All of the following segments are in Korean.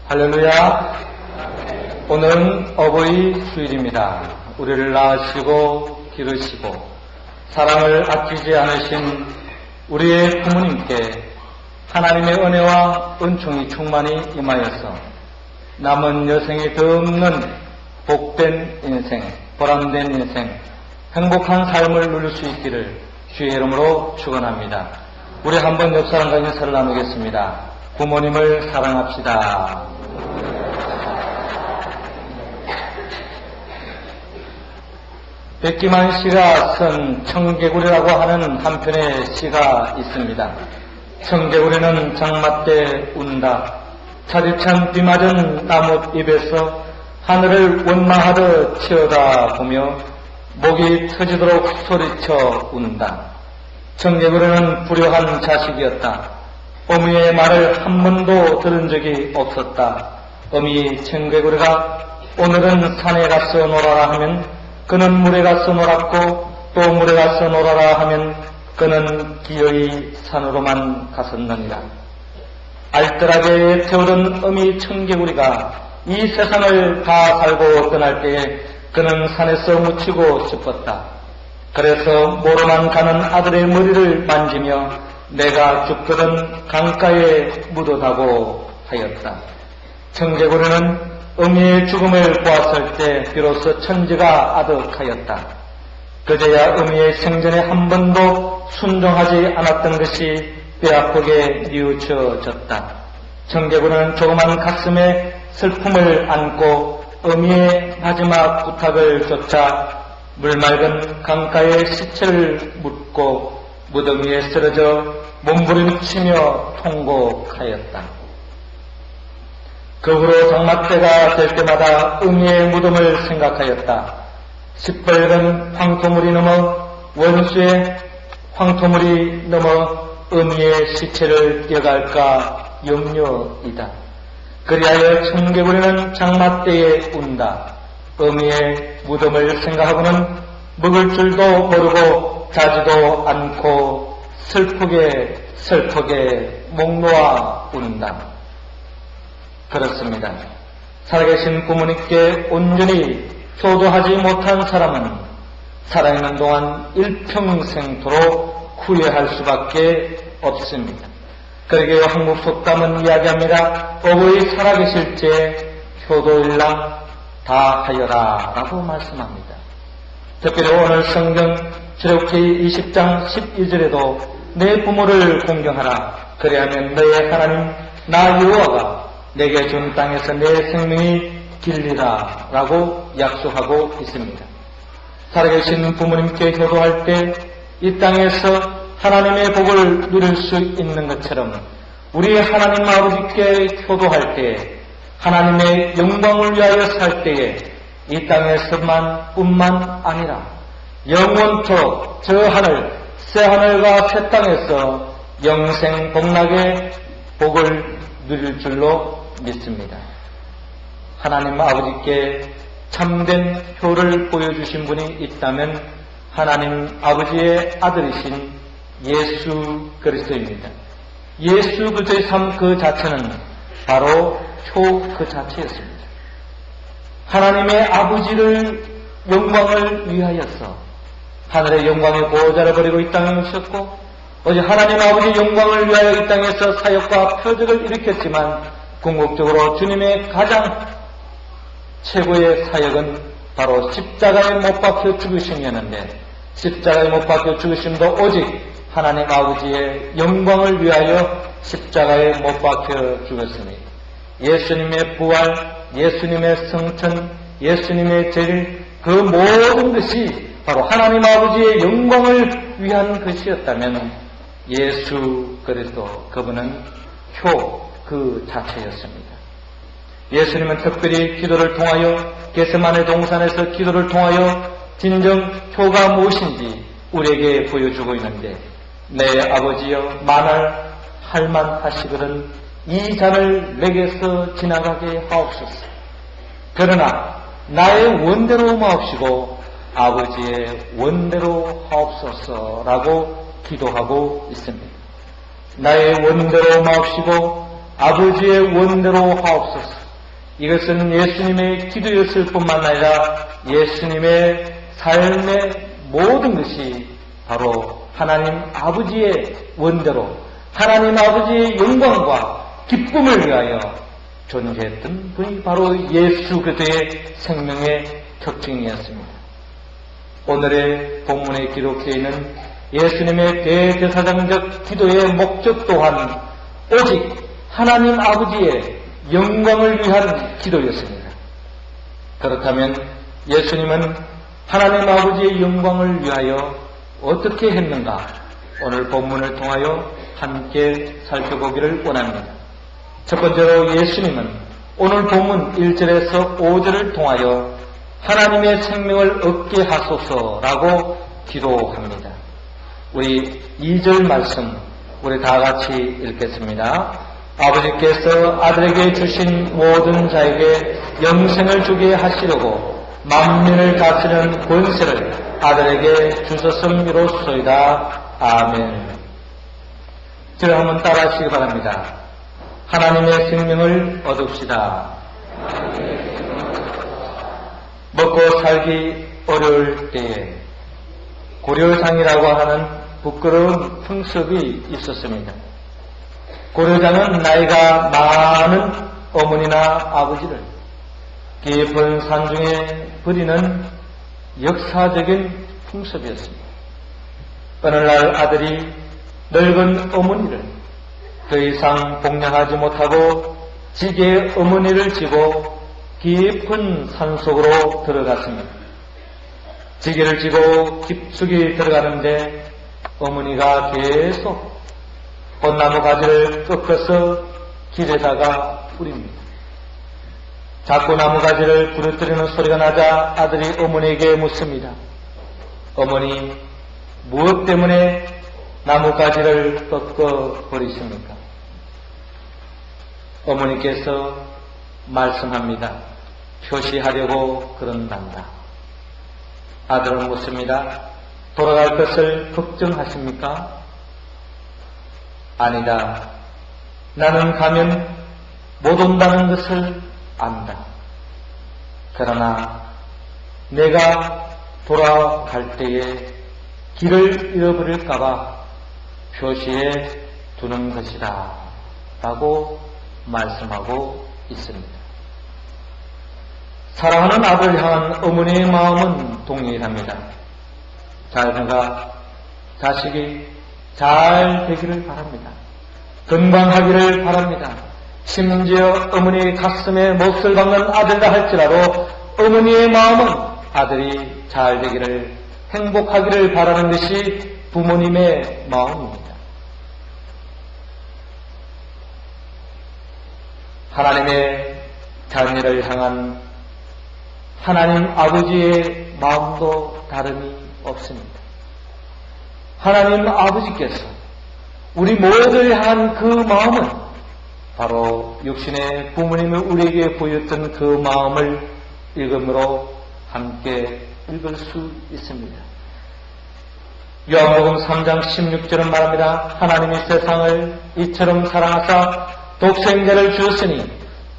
할렐루야. 오늘은 어버이 주일입니다. 우리를 낳으시고 기르시고 사랑을 아끼지 않으신 우리의 부모님께 하나님의 은혜와 은총이 충만히 임하여서 남은 여생이 더없는 복된 인생, 보람된 인생, 행복한 삶을 누릴 수 있기를 주의 이름으로 축원합니다. 우리 한번 옆 사람과 인사를 나누겠습니다. 부모님을 사랑합시다. 백기만 씨가 쓴 청개구리라고 하는 한 편의 시가 있습니다. 청개구리는 장마 때 운다. 차디찬 비 맞은 나뭇잎에서 하늘을 원망하듯 치어다보며 목이 터지도록 소리쳐 운다. 청개구리는 불효한 자식이었다. 어미의 말을 한 번도 들은 적이 없었다. 어미 청개구리가 오늘은 산에 가서 놀아라 하면 그는 물에 가서 놀았고 또 물에 가서 놀아라 하면 그는 기어이 산으로만 갔었느니라. 알뜰하게 태우던 어미 청개구리가 이 세상을 다 살고 떠날 때에 그는 산에서 묻히고 싶었다. 그래서 모로만 가는 아들의 머리를 만지며 내가 죽거든 강가에 묻어다고 하였다. 청개구리는 어미의 죽음을 보았을 때 비로소 천지가 아득하였다. 그제야 어미의 생전에 한 번도 순종하지 않았던 것이 뼈아프게 뉘우쳐졌다. 청개구리는 조그만 가슴에 슬픔을 안고 어미의 마지막 부탁을 쫓아 물맑은 강가에 시체를 묻고 무덤 위에 쓰러져 몸부림치며 통곡하였다. 그 후로 장마 때가 될 때마다 어미의 무덤을 생각하였다. 시뻘건 황토물이 넘어 원수의 황토물이 넘어 어미의 시체를 뛰어갈까 염려이다. 그리하여 청개구리는 장마 때에 운다. 어미의 무덤을 생각하고는 먹을 줄도 모르고 자지도 않고 슬프게 목 놓아 운다. 그렇습니다. 살아계신 부모님께 온전히 효도하지 못한 사람은 살아있는 동안 일평생토록 후회할 수밖에 없습니다. 그러게요, 한국 속담은 이야기합니다. 어버이 살아계실 때 효도일랑 다 하여라 라고 말씀합니다. 특별히 오늘 성경 출애굽기 20장 12절에도 내 부모를 공경하라. 그래야면 너의 하나님 나 여호와가 내게 준 땅에서 내 생명이 길리라 라고 약속하고 있습니다. 살아계신 부모님께 효도할 때 이 땅에서 하나님의 복을 누릴 수 있는 것처럼 우리 하나님 아버지께 효도할 때에 하나님의 영광을 위하여 살 때에 이 땅에서만 뿐만 아니라 영원토록 저 하늘, 새 하늘과 새 땅에서 영생 복락의 복을 누릴 줄로 믿습니다. 하나님 아버지께 참된 효를 보여주신 분이 있다면 하나님 아버지의 아들이신 예수 그리스도입니다. 예수 그리스도의 삶 그 자체는 바로 효 그 자체였습니다. 하나님의 아버지를 영광을 위하여서 하늘의 영광의 보호자를 버리고 이 땅에 오셨고 어제 하나님 아버지의 영광을 위하여 이 땅에서 사역과 표적을 일으켰지만 궁극적으로 주님의 가장 최고의 사역은 바로 십자가에 못 박혀 죽으심이었는데 십자가에 못 박혀 죽으심도 오직 하나님 아버지의 영광을 위하여 십자가에 못 박혀 죽었습니다. 예수님의 부활, 예수님의 성천, 예수님의 제일 그 모든 것이 바로 하나님 아버지의 영광을 위한 것이었다면 예수 그리스도 그분은 효 그 자체였습니다. 예수님은 특별히 기도를 통하여 겟세마네 동산에서 기도를 통하여 진정 효가 무엇인지 우리에게 보여주고 있는데 내 아버지여 만일 할만하시거든 이 잔을 내게서 지나가게 하옵소서. 그러나 나의 원대로 마옵시고 아버지의 원대로 하옵소서라고 기도하고 있습니다. 나의 원대로 마옵시고 아버지의 원대로 하옵소서. 이것은 예수님의 기도였을 뿐만 아니라 예수님의 삶의 모든 것이 바로 하나님 아버지의 원대로 하나님 아버지의 영광과 기쁨을 위하여 존재했던 분이 바로 예수 그리스도의 생명의 특징이었습니다. 오늘의 본문에 기록되어 있는 예수님의 대제사장적 기도의 목적 또한 오직 하나님 아버지의 영광을 위한 기도였습니다. 그렇다면 예수님은 하나님 아버지의 영광을 위하여 어떻게 했는가? 오늘 본문을 통하여 함께 살펴보기를 원합니다. 첫 번째로 예수님은 오늘 본문 1절에서 5절을 통하여 하나님의 생명을 얻게 하소서라고 기도합니다. 우리 2절 말씀 우리 다 같이 읽겠습니다. 아버지께서 아들에게 주신 모든 자에게 영생을 주게 하시려고 만민을 다스리는 권세를 아들에게 주셨음이로소이다. 아멘. 저를 한번 따라하시기 바랍니다. 하나님의 생명을 얻읍시다. 먹고 살기 어려울 때에 고려장이라고 하는 부끄러운 풍습이 있었습니다. 고려장은 나이가 많은 어머니나 아버지를 깊은 산중에 버리는 역사적인 풍습이었습니다. 어느 날 아들이 늙은 어머니를 더 이상 복양하지 못하고 지게의 어머니를 지고 깊은 산속으로 들어갔습니다. 지게를 지고 깊숙이 들어가는데 어머니가 계속 꽃나무 가지를 꺾어서 길에다가 뿌립니다. 자꾸 나무 가지를 부러뜨리는 소리가 나자 아들이 어머니에게 묻습니다. 어머니, 무엇 때문에 나무 가지를 꺾어 버리십니까? 어머니께서 말씀합니다. 표시하려고 그런단다. 아들은 묻습니다. 돌아갈 것을 걱정하십니까? 아니다. 나는 가면 못 온다는 것을 안다. 그러나 내가 돌아갈 때에 길을 잃어버릴까봐 표시해 두는 것이다. 라고 말씀하고 있습니다. 사랑하는 아들을 향한 어머니의 마음은 동일합니다. 자녀가 자식이 잘 되기를 바랍니다. 건강하기를 바랍니다. 심지어 어머니의 가슴에 못을 박는 아들이라 할지라도 어머니의 마음은 아들이 잘 되기를 행복하기를 바라는 것이 부모님의 마음입니다. 하나님의 자녀를 향한 하나님 아버지의 마음도 다름이 없습니다. 하나님 아버지께서 우리 모두를 향한 그 마음은 바로 육신의 부모님을 우리에게 보였던 그 마음을 읽음으로 함께 읽을 수 있습니다. 요한복음 3장 16절은 말합니다. 하나님이 세상을 이처럼 사랑하사 독생자를 주었으니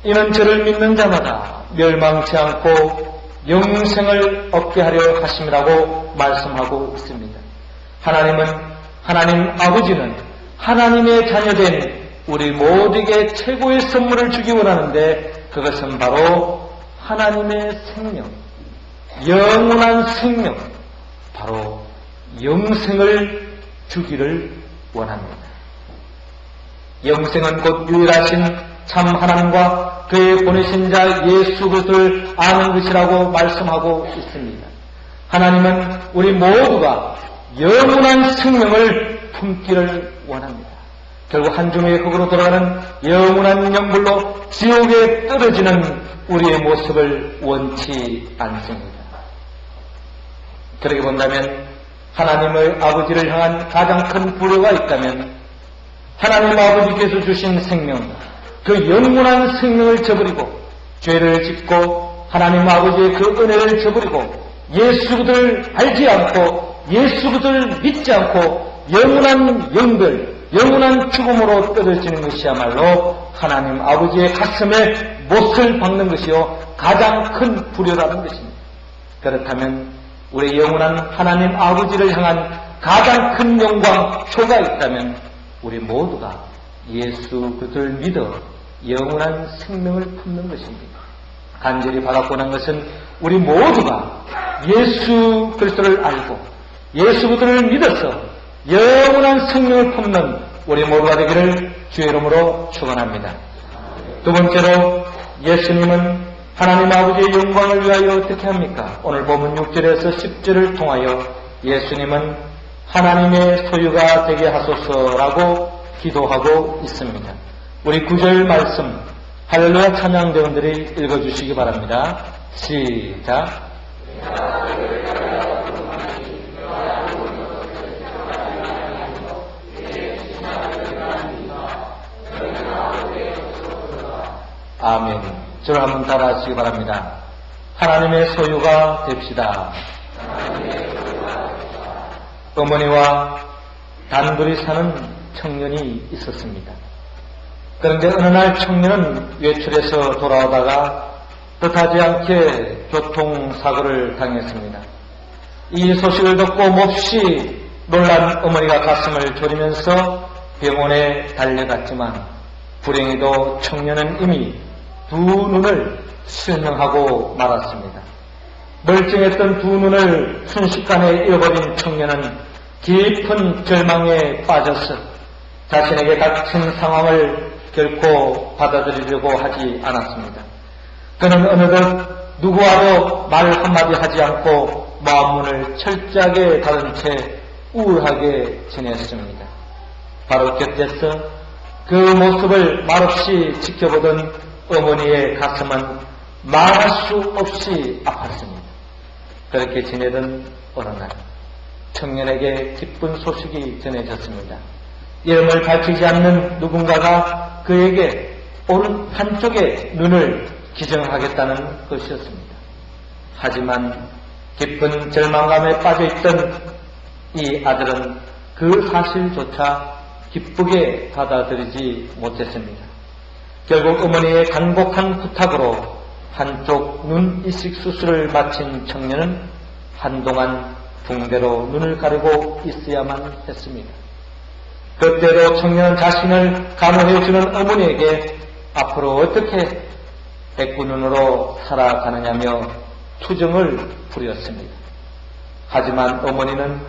이는 저를 믿는 자마다 멸망치 않고 영생을 얻게 하려 하심이라고 말씀하고 있습니다. 하나님 아버지는 하나님의 자녀된 우리 모두에게 최고의 선물을 주기 원하는데 그것은 바로 하나님의 생명, 영원한 생명, 바로 영생을 주기를 원합니다. 영생은 곧 유일하신 참 하나님과 그의 보내신 자 예수 그리스도를 아는 것이라고 말씀하고 있습니다. 하나님은 우리 모두가 영원한 생명을 품기를 원합니다. 결국 한 줌의 흙으로 돌아가는 영원한 영불로 지옥에 떨어지는 우리의 모습을 원치 않습니다. 그렇게 본다면 하나님의 아버지를 향한 가장 큰 불효가 있다면 하나님 아버지께서 주신 생명, 그 영원한 생명을 저버리고 죄를 짓고 하나님 아버지의 그 은혜를 저버리고 예수 그리스도를 알지 않고 예수 그리스도를 믿지 않고 영원한 영들, 영원한 죽음으로 떨어지는 것이야말로 하나님 아버지의 가슴에 못을 박는 것이요 가장 큰 불효라는 것입니다. 그렇다면 우리 영원한 하나님 아버지를 향한 가장 큰 영광, 효가 있다면 우리 모두가 예수 그리스도를 믿어 영원한 생명을 품는 것입니다. 간절히 바라고 난 것은 우리 모두가 예수 그리스도를 알고 예수 그리스도를 믿어서 영원한 생명을 품는 우리 모두가 되기를 주의 이름으로 축원합니다. 두 번째로 예수님은 하나님 아버지의 영광을 위하여 어떻게 합니까? 오늘 본문 6절에서 10절을 통하여 예수님은 하나님의 소유가 되게 하소서라고 기도하고 있습니다. 우리 9절 말씀 할렐루야 찬양대원들이 읽어주시기 바랍니다. 시작. 아멘. 저를 한번 따라하시기 바랍니다. 하나님의 소유가 됩시다. 어머니와 단둘이 사는 청년이 있었습니다. 그런데 어느 날 청년은 외출해서 돌아오다가 뜻하지 않게 교통사고를 당했습니다. 이 소식을 듣고 몹시 놀란 어머니가 가슴을 졸이면서 병원에 달려갔지만 불행히도 청년은 이미 두 눈을 실명하고 말았습니다. 멀쩡했던 두 눈을 순식간에 잃어버린 청년은 깊은 절망에 빠져서 자신에게 닥친 상황을 결코 받아들이려고 하지 않았습니다. 그는 어느덧 누구와도 말 한마디 하지 않고 마음문을 철저하게 닫은 채 우울하게 지냈습니다. 바로 곁에서 그 모습을 말없이 지켜보던 어머니의 가슴은 말할 수 없이 아팠습니다. 그렇게 지내던 어느 날 청년에게 기쁜 소식이 전해졌습니다. 이름을 밝히지 않는 누군가가 그에게 오른 한쪽의 눈을 기증하겠다는 것이었습니다. 하지만 깊은 절망감에 빠져있던 이 아들은 그 사실조차 기쁘게 받아들이지 못했습니다. 결국 어머니의 간곡한 부탁으로 한쪽 눈 이식 수술을 마친 청년은 한동안 붕대로 눈을 가리고 있어야만 했습니다. 그때도 청년은 자신을 간호해주는 어머니에게 앞으로 어떻게 백구눈으로 살아가느냐며 투정을 부렸습니다. 하지만 어머니는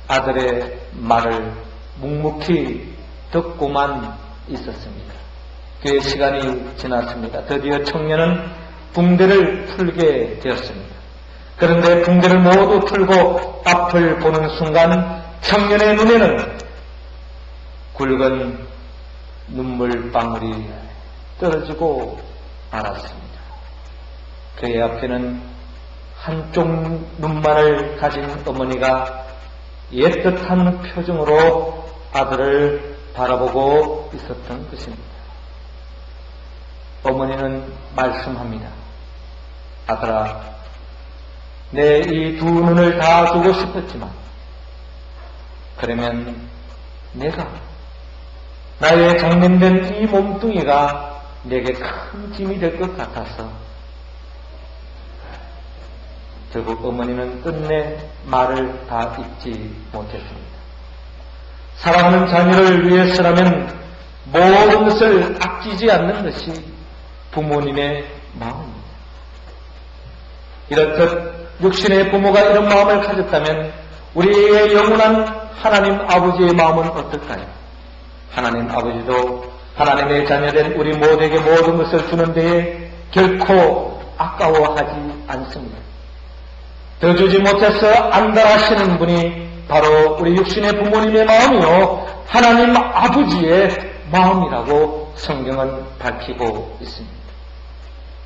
아들의 말을 묵묵히 듣고만 있었습니다. 꽤 시간이 지났습니다. 드디어 청년은 붕대를 풀게 되었습니다. 그런데 붕대를 모두 풀고 앞을 보는 순간 청년의 눈에는 굵은 눈물방울이 떨어지고 말았습니다. 그의 앞에는 한쪽 눈만을 가진 어머니가 애틋한 표정으로 아들을 바라보고 있었던 것입니다. 어머니는 말씀합니다. 아들아, 내 이 두 눈을 다 주고 싶었지만 그러면 내가 나의 장면된 이 몸뚱이가 내게 큰 짐이 될 것 같아서 결국 어머니는 끝내 말을 다 잊지 못했습니다. 사랑하는 자녀를 위해서라면 모든 것을 아끼지 않는 것이 부모님의 마음입니다. 이렇듯 육신의 부모가 이런 마음을 가졌다면 우리의 영원한 하나님 아버지의 마음은 어떨까요? 하나님 아버지도 하나님의 자녀된 우리 모두에게 모든 것을 주는 데에 결코 아까워하지 않습니다. 더 주지 못해서 안달하시는 분이 바로 우리 육신의 부모님의 마음이요 하나님 아버지의 마음이라고 성경은 밝히고 있습니다.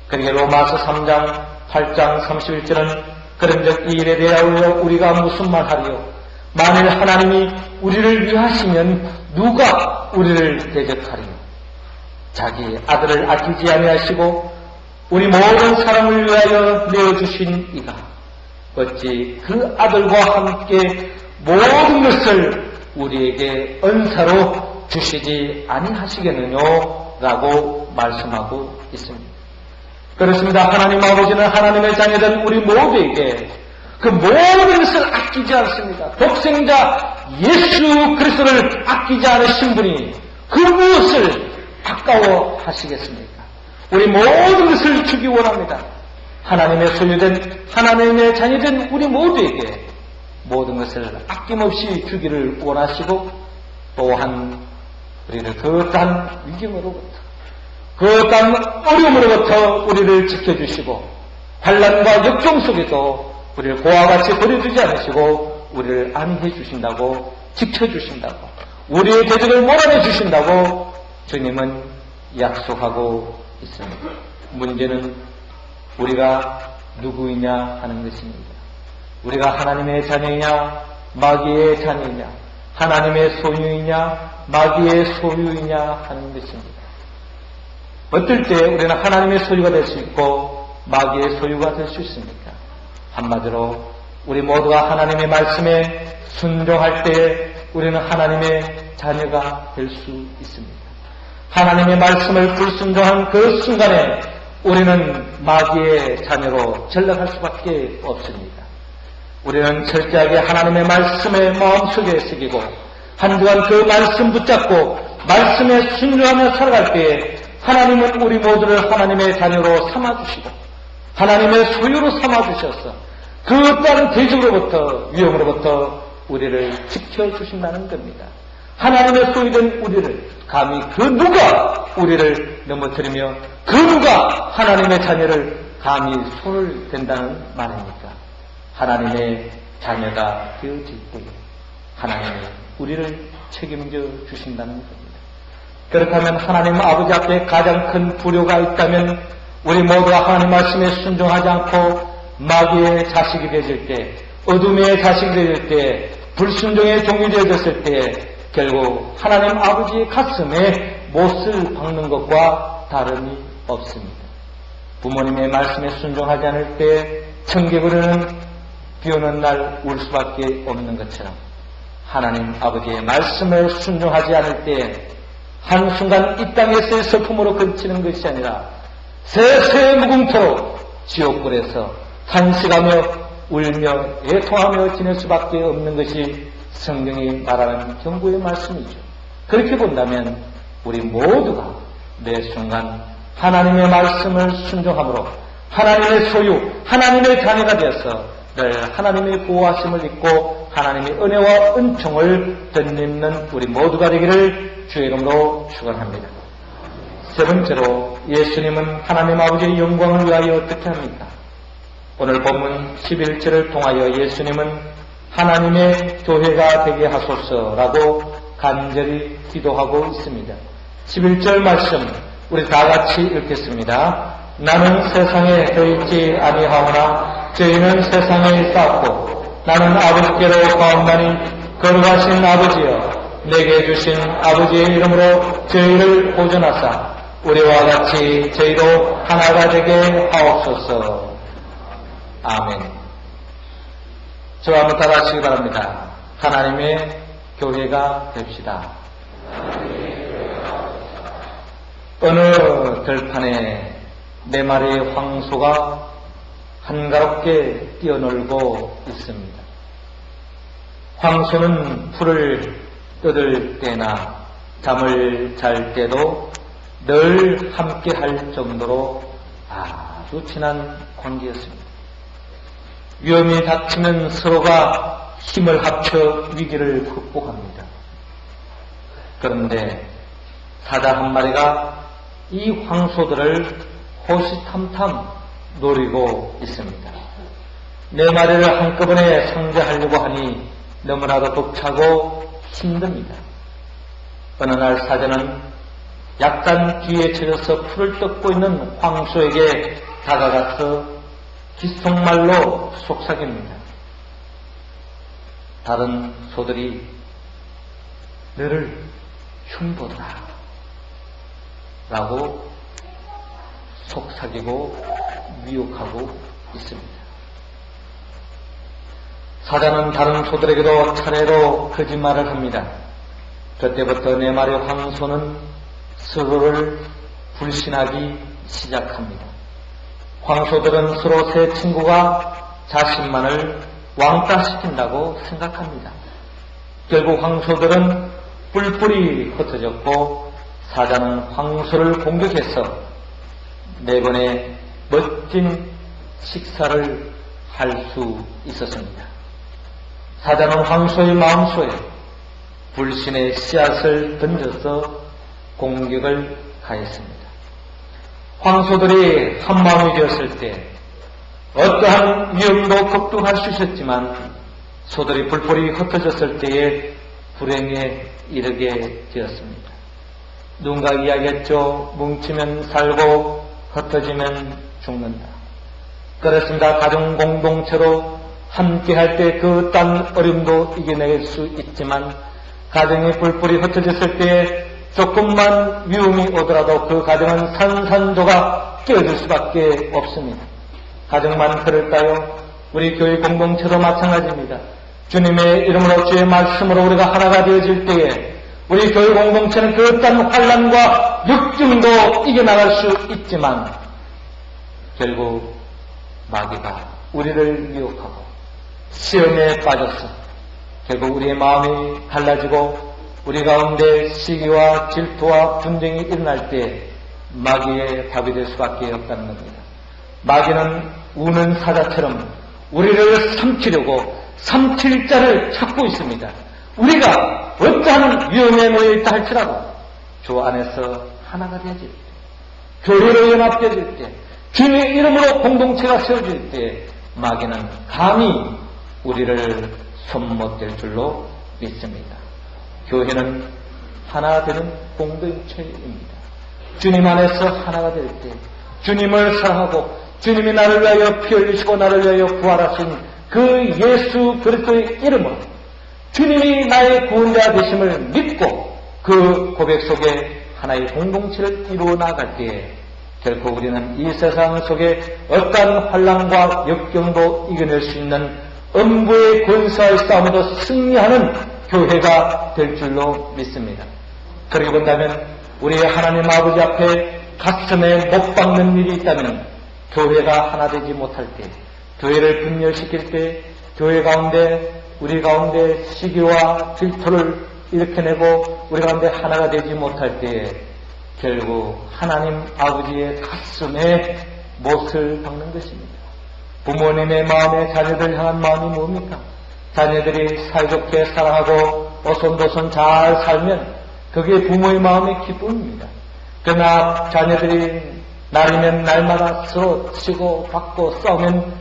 그러게 로마서 3장 8장 31절은 그런즉 이 일에 대하여 우리가 무슨 말하리요? 만일 하나님이 우리를 위하시면 누가 우리를 대적하리요? 자기 아들을 아끼지 아니하시고 우리 모든 사람을 위하여 내어주신 이가 어찌 그 아들과 함께 모든 것을 우리에게 은사로 주시지 아니하시겠느냐 라고 말씀하고 있습니다. 그렇습니다. 하나님 아버지는 하나님의 자녀된 우리 모두에게 그 모든 것을 아끼지 않습니다. 독생자 예수 그리스도를 아끼지 않으신 분이 그 무엇을 아까워하시겠습니까? 우리 모든 것을 주기 원합니다. 하나님의 소유된 하나님의 자녀된 우리 모두에게 모든 것을 아낌없이 주기를 원하시고 또한 우리를 그릇한 위경으로부터 그릇한 어려움으로부터 우리를 지켜주시고 환난과 역경 속에도 우리를 고와 같이 버려두지 않으시고 우리를 안위해 주신다고 지켜주신다고 우리의 대적을 몰아내 주신다고 주님은 약속하고 있습니다. 문제는 우리가 누구이냐 하는 것입니다. 우리가 하나님의 자녀이냐 마귀의 자녀이냐 하나님의 소유이냐 마귀의 소유이냐 하는 것입니다. 어떨 때 우리는 하나님의 소유가 될 수 있고 마귀의 소유가 될 수 있습니까? 한마디로 우리 모두가 하나님의 말씀에 순종할 때 우리는 하나님의 자녀가 될 수 있습니다. 하나님의 말씀을 불순종한 그 순간에 우리는 마귀의 자녀로 전락할 수밖에 없습니다. 우리는 철저하게 하나님의 말씀을 마음속에 새기고 한동안 그 말씀 붙잡고 말씀에 순종하며 살아갈 때에 하나님은 우리 모두를 하나님의 자녀로 삼아주시고 하나님의 소유로 삼아주셔서 그 다른 대적으로부터 위험으로부터 우리를 지켜주신다는 겁니다. 하나님의 소유된 우리를 감히 그 누가 우리를 넘어뜨리며 그 누가 하나님의 자녀를 감히 손을 댄다는 말입니까? 하나님의 자녀가 되어질 때에 하나님이 우리를 책임져 주신다는 겁니다. 그렇다면 하나님 아버지 앞에 가장 큰 불효가 있다면 우리 모두가 하나님 말씀에 순종하지 않고 마귀의 자식이 되어질 때 어둠의 자식이 되어질 때 불순종의 종이 되어졌을 때 결국 하나님 아버지의 가슴에 못을 박는 것과 다름이 없습니다. 부모님의 말씀에 순종하지 않을 때 청개구리는 비오는 날 울 수밖에 없는 것처럼 하나님 아버지의 말씀을 순종하지 않을 때 한순간 이 땅에서의 슬픔으로 그치는 것이 아니라 세세 무궁토로 지옥불에서 탄식하며 울며 애통하며 지낼 수밖에 없는 것이 성경이 말하는 경고의 말씀이죠. 그렇게 본다면 우리 모두가 매 순간 하나님의 말씀을 순종함으로 하나님의 소유, 하나님의 자녀가 되어서 늘 하나님의 보호하심을 입고 하나님의 은혜와 은총을 덧입는 우리 모두가 되기를 주의 이름으로 축원합니다. 세 번째로 예수님은 하나님 아버지의 영광을 위하여 어떻게 합니까? 오늘 본문 11절을 통하여 예수님은 하나님의 교회가 되게 하소서라고 간절히 기도하고 있습니다. 11절 말씀 우리 다 같이 읽겠습니다. 나는 세상에 들지 아니하오나 저희는 세상에 있었고 나는 아버지께로 가온다니 거룩하신 아버지여 내게 주신 아버지의 이름으로 저희를 보존하사 우리와 같이 저희도 하나가 되게 하옵소서. 아멘. 저와 한번 따라하시기 바랍니다. 하나님의 교회가 됩시다. 어느 들판에 네 마리의 황소가 한가롭게 뛰어놀고 있습니다. 황소는 풀을 뜯을 때나 잠을 잘 때도 늘 함께 할 정도로 아주 친한 관계였습니다. 위험이 닥치면 서로가 힘을 합쳐 위기를 극복합니다. 그런데 사자 한 마리가 이 황소들을 호시탐탐 노리고 있습니다. 네 마리를 한꺼번에 상대하려고 하니 너무나도 벅차고 힘듭니다. 어느 날 사자는 약간 뒤에 쳐져서 풀을 뜯고 있는 황소에게 다가가서 귓속말로 속삭입니다. 다른 소들이 너를 흉보다 라고 속삭이고 미혹하고 있습니다. 사자는 다른 소들에게도 차례로 거짓말을 합니다. 그때부터 네 마리 황소는 서로를 불신하기 시작합니다. 황소들은 서로 새 친구가 자신만을 왕따시킨다고 생각합니다. 결국 황소들은 뿔뿔이 흩어졌고 사자는 황소를 공격해서 네 번의 멋진 식사를 할 수 있었습니다. 사자는 황소의 마음속에 불신의 씨앗을 던져서 공격을 가했습니다. 황소들이 한마음이 되었을 때 어떠한 위험도 극복할 수 있었지만 소들이 뿔뿔이 흩어졌을 때에 불행에 이르게 되었습니다. 누군가 이야기했죠. 뭉치면 살고 흩어지면 죽는다. 그렇습니다. 가정 공동체로 함께할 때 그 어떤 어려움도 이겨낼 수 있지만 가정이 뿔뿔이 흩어졌을 때 조금만 위험이 오더라도 그 가정은 산산조각 깨어질 수밖에 없습니다. 가정만 그럴까요? 우리 교회 공동체도 마찬가지입니다. 주님의 이름으로 주의 말씀으로 우리가 하나가 되어질 때에 우리 교회 공동체는 그 어떤 환난과 역경도 이겨나갈 수 있지만 결국 마귀가 우리를 유혹하고 시험에 빠져서 결국 우리의 마음이 갈라지고 우리 가운데 시기와 질투와 분쟁이 일어날 때 마귀의 답이 될 수밖에 없다는 겁니다. 마귀는 우는 사자처럼 우리를 삼키려고 삼킬 자를 찾고 있습니다. 우리가 어떠한 위험에 놓여있다 할지라도 주 안에서 하나가 되어질 때, 교회로 연합되어질 때, 주님의 이름으로 공동체가 세워질 때 마귀는 감히 우리를 손못댈 줄로 믿습니다. 교회는 하나 되는 공동체입니다. 주님 안에서 하나가 될 때 주님을 사랑하고 주님이 나를 위하여 피 흘리시고 나를 위하여 부활하신 그 예수 그리스도의 이름으로 주님이 나의 구원자 되심을 믿고 그 고백 속에 하나의 공동체를 이루어 나갈 때에 결코 우리는 이 세상 속에 어떠한 환난과 역경도 이겨낼 수 있는 음부의 권세와의 싸움에도 승리하는 교회가 될 줄로 믿습니다. 그리고 본다면 우리의 하나님 아버지 앞에 가슴에 못 박는 일이 있다면 교회가 하나 되지 못할 때, 교회를 분열시킬 때, 교회 가운데 우리 가운데 시기와 질투를 일으켜내고 우리 가운데 하나가 되지 못할 때에 결국 하나님 아버지의 가슴에 못을 박는 것입니다. 부모님의 마음에 자녀들 향한 마음이 뭡니까? 자녀들이 사이좋게 사랑하고 오손도손 잘 살면 그게 부모의 마음의 기쁨입니다. 그러나 자녀들이 날이면 날마다 서로 치고 받고 싸우면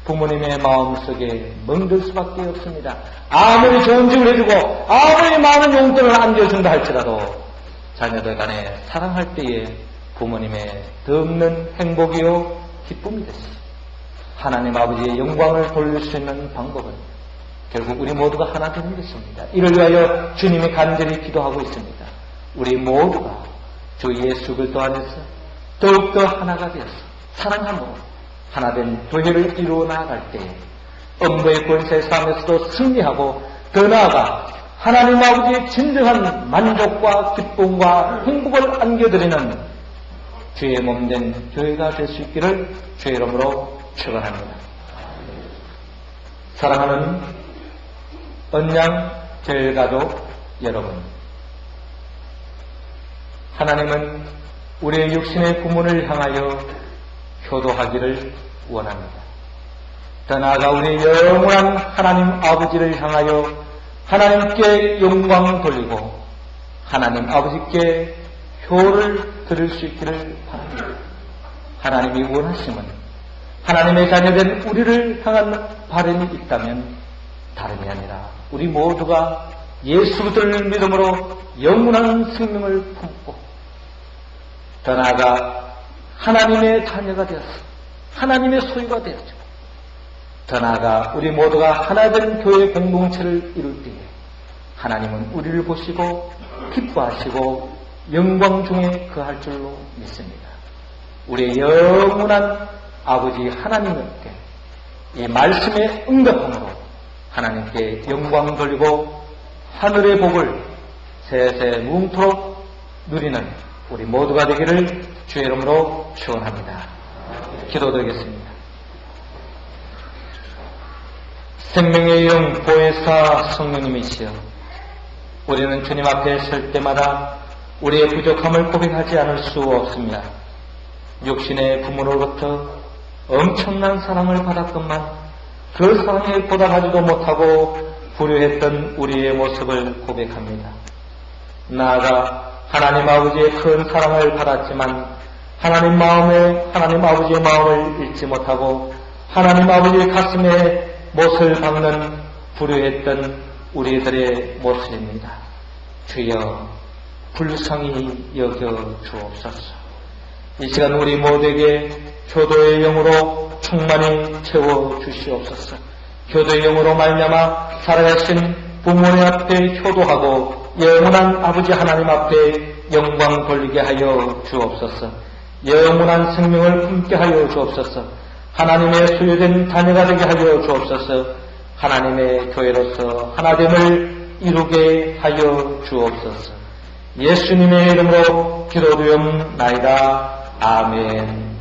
부모님의 마음속에 멍들 수밖에 없습니다. 아무리 좋은 집을 해주고 아무리 많은 용돈을 안겨준다 할지라도 자녀들 간에 사랑할 때에 부모님의 덧없는 행복이요 기쁨이 되시 하나님 아버지의 영광을 돌릴 수 있는 방법은 결국 우리 모두가 하나 되는 것입니다. 이를 위하여 주님이 간절히 기도하고 있습니다. 우리 모두가 주 예수 그리스도 안에서 더욱더 하나가 되어서 사랑함으로 하나된 교회를 이루어 나아갈 때 음부의 권세 싸움에서도 승리하고 더 나아가 하나님 아버지의 진정한 만족과 기쁨과 행복을 안겨드리는 주의 몸된 교회가 될 수 있기를 주의 이름으로 축원합니다. 사랑하는 언양 교회가족 여러분, 하나님은 우리의 육신의 부문을 향하여 효도하기를 원합니다. 더 나아가 우리의 영원한 하나님 아버지를 향하여 하나님께 영광 돌리고 하나님 아버지께 효를 드릴 수 있기를 바랍니다. 하나님이 원하심은 하나님의 자녀된 우리를 향한 바람이 있다면 다름이 아니라 우리 모두가 예수 그리스도를 믿음으로 영원한 생명을 품고 더 나아가 하나님의 자녀가 되어서 하나님의 소유가 되어지고 더 나아가 우리 모두가 하나된 교회 공동체를 이룰 때에 하나님은 우리를 보시고 기뻐하시고 영광 중에 거할 줄로 믿습니다. 우리의 영원한 아버지 하나님께 이 말씀에 응답함으로 하나님께 영광 돌리고 하늘의 복을 세세 무궁토록 누리는 우리 모두가 되기를 주의 이름으로 축원합니다. 기도드리겠습니다. 생명의 영 보혜사 성령님이시여, 우리는 주님 앞에 설 때마다 우리의 부족함을 고백하지 않을 수 없습니다. 육신의 부모로부터 엄청난 사랑을 받았건만 그 사랑에 보답하지도 못하고 불효했던 우리의 모습을 고백합니다. 나아가 하나님 아버지의 큰 사랑을 받았지만 하나님 아버지의 마음을 잊지 못하고 하나님 아버지의 가슴에 못을 박는 불효했던 우리들의 모습입니다. 주여 불쌍히 여겨 주옵소서. 이 시간 우리 모두에게 교도의 영으로 충만히 채워 주시옵소서. 교도의 영으로 말미암아 살아계신 부모님 앞에 효도하고 영원한 아버지 하나님 앞에 영광 돌리게 하여 주옵소서. 영원한 생명을 품게 하여 주옵소서. 하나님의 소유된 자녀가 되게 하여 주옵소서. 하나님의 교회로서 하나됨을 이루게 하여 주옵소서. 예수님의 이름으로 기도드리옵나이다. 아멘.